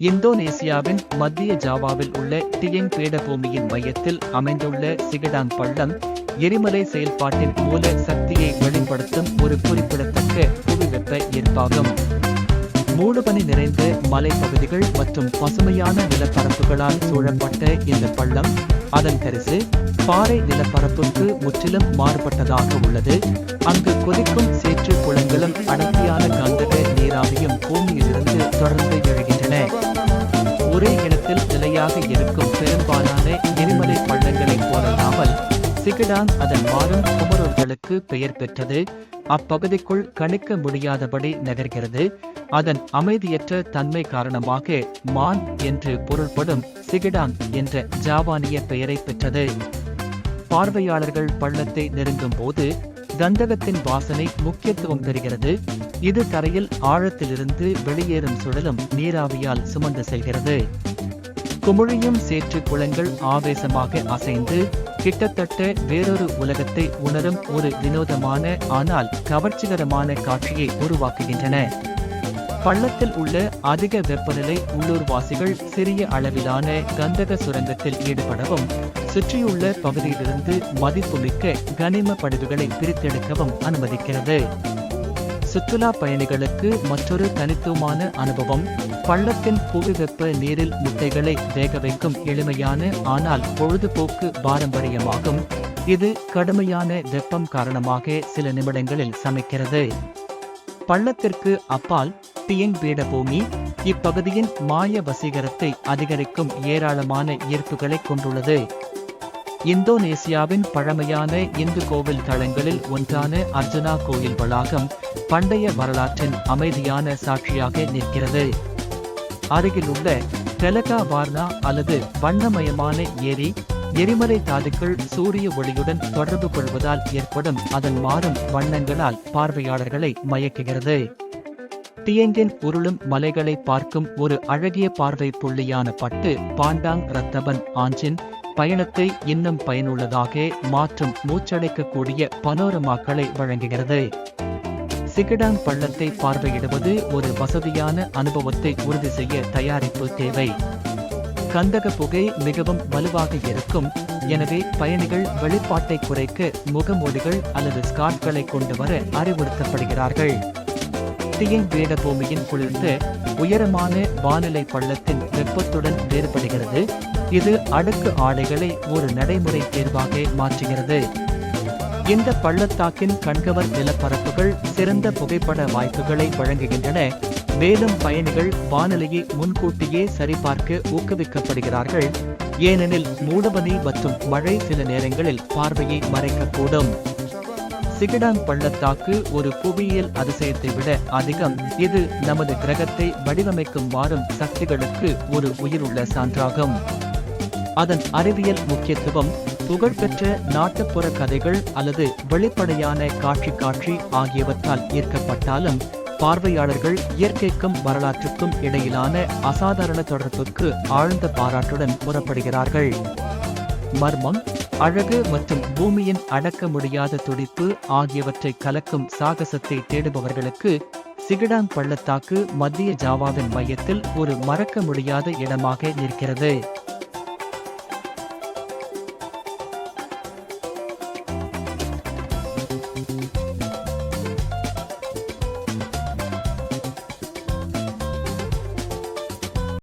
இந்தோனேசியாவின் மத்திய ஜாவாவில் உள்ள டியங் பீடபூமியின் மையத்தில் அமைந்துள்ள சிகடாங் பள்ளம் எரிமலை செயல்பாட்டின் மூல சக்தியை வெளிப்படுத்தும் ஒரு குறிப்பிடத்தக்க புவிவெப்ப ஈர்ப்பாகும். மூடுபனி நிறைந்த மலைப்பகுதிகள் மற்றும் பசுமையான நிலப்பரப்புகளால் சூழப்பட்ட இந்த பள்ளம் அதன் தரிசு பாறை நிலப்பரப்புக்கு முற்றிலும் மாறுபட்டதாக உள்ளது. அங்கு கொதிக்கும் சேற்று குளங்களும் அடர்த்தியான கந்தக நீராவியும் பூமியிலிருந்து தொடர்ந்து எழுகின்றன. ஒரே இடத்தில் நிலையாக இருக்கும் பெரும்பாலான எரிமலை பள்ளங்களைப் போலல்லாமல் சிகடாங் அதன் மாறும் குமரர்களுக்கு பெயர் பெற்றது. அப்பகுதிக்குள் கணிக்க முடியாதபடி நகர்கிறது. அதன் அமைதியற்ற தன்மை காரணமாக மான் என்று பொருள்படும் சிகடாங் என்ற ஜாவானிய பெயரை பெற்றது. பார்வையாளர்கள் பள்ளத்தை நெருங்கும் போது கந்தகத்தின் வாசனை முக்கியத்துவம் பெறுகிறது. இது தரையில் ஆழத்திலிருந்து வெளியேறும் சுழலும் நீராவியால் சுமந்து செல்கிறது. குமிழியும் சேற்று குளங்கள் ஆவேசமாக அசைந்து கிட்டத்தட்ட வேறொரு உலகத்தை உணரும் ஒரு வினோதமான ஆனால் கவர்ச்சிகரமான காட்சியை உருவாக்குகின்றன. பள்ளத்தில் உள்ள அதிக வெப்பநிலை உள்ளூர்வாசிகள் சிறிய அளவிலான கந்தக சுரங்கத்தில் ஈடுபடவும் சுற்றியுள்ள பகுதியிலிருந்து மதிப்புமிக்க கனிம படிவுகளை பிரித்தெடுக்கவும் அனுமதிக்கிறது. சுற்றுலா பயணிகளுக்கு மற்றொரு தனித்துவமான அனுபவம் பள்ளத்தின் புவிவெப்ப நீரில் முட்டைகளை வேக வைக்கும் எளிமையான ஆனால் பொழுதுபோக்கு பாரம்பரியமாகும். இது கடுமையான வெப்பம் காரணமாக சில நிமிடங்களில் சமைக்கிறது. பள்ளத்திற்கு அப்பால் டியங் பீடபூமி இப்பகுதியின் மாய வசீகரத்தை அதிகரிக்கும் ஏராளமான ஈர்ப்புகளை கொண்டுள்ளது. இந்தோனேசியாவின் பழமையான இந்து கோவில் தளங்களில் ஒன்றான அர்ஜுனா கோயில் வளாகம் பண்டைய வரலாற்றின் அமைதியான சாட்சியாக நிற்கிறது. அருகிலுள்ள தெலகா வார்னா அல்லது வண்ணமயமான ஏரி எரிமலை தாதுக்கள் சூரிய ஒளியுடன் தொடர்பு கொள்வதால் ஏற்படும் அதன் மாறும் வண்ணங்களால் பார்வையாளர்களை மயக்குகிறது. டியங்கின் உருளும் மலைகளை பார்க்கும் ஒரு அழகிய பார்வை புள்ளியான பட்டு பாண்டாங் ரத்தபன் ஆஞ்சின் பயணத்தை இன்னும் பயனுள்ளதாக மாற்றும் மூச்சடைக்கக்கூடிய பனோரமாக்களை வழங்குகிறது. சிகடாங் பள்ளத்தை பார்வையிடுவது ஒரு வசதியான அனுபவத்தை உறுதி செய்ய தயாரிப்பு தேவை. கந்தக புகை மிகவும் வலுவாக இருக்கும். எனவே பயணிகள் வெளிப்பாட்டை குறைக்க முகமூடிகள் அல்லது ஸ்கார்ஃப்களை கொண்டு வர அறிவுறுத்தப்படுகிறார்கள். டியங் பீடபூமியின் குளிர்ந்த உயரமான வானிலை பள்ளத்தின் வெப்பத்துடன் வேறுபடுகிறது. இது அடுக்கு ஆடைகளை ஒரு நடைமுறை தேர்வாக மாற்றுகிறது. இந்த பள்ளத்தாக்கின் கண்கவர் நிலப்பரப்புகள் சிறந்த புகைப்பட வாய்ப்புகளை வழங்குகின்றன. மேலும் பயணிகள் வானிலையை முன்கூட்டியே சரிபார்க்க ஊக்குவிக்கப்படுகிறார்கள். ஏனெனில் மூடுபனி மற்றும் மழை சில நேரங்களில் பார்வையை மறைக்கக்கூடும். சிகடாங் பள்ளத்தாக்கு ஒரு புவியியல் அதிசயத்தை விட அதிகம். இது நமது கிரகத்தை வடிவமைக்கும் மாறும் சக்திகளுக்கு ஒரு உயிருள்ள சான்றாகும். அதன் அறிவியல் முக்கியத்துவம் புகழ்பெற்ற நாட்டுப்புற கதைகள் அல்லது வெளிப்படையான காட்சி ஆகியவற்றால் ஈர்க்கப்பட்டாலும் பார்வையாளர்கள் இயற்கைக்கும் வரலாற்றுக்கும் இடையிலான அசாதாரண தொடர்புக்கு ஆழ்ந்த பாராட்டுடன் புறப்படுகிறார்கள். மர்மம், அழகு மற்றும் பூமியின் அடக்க முடியாத துடிப்பு ஆகியவற்றை கலக்கும் சாகசத்தை தேடுபவர்களுக்கு சிகடாங் பள்ளத்தாக்கு மத்திய ஜாவாவின் மையத்தில் ஒரு மறக்க முடியாத இடமாக நிற்கிறது.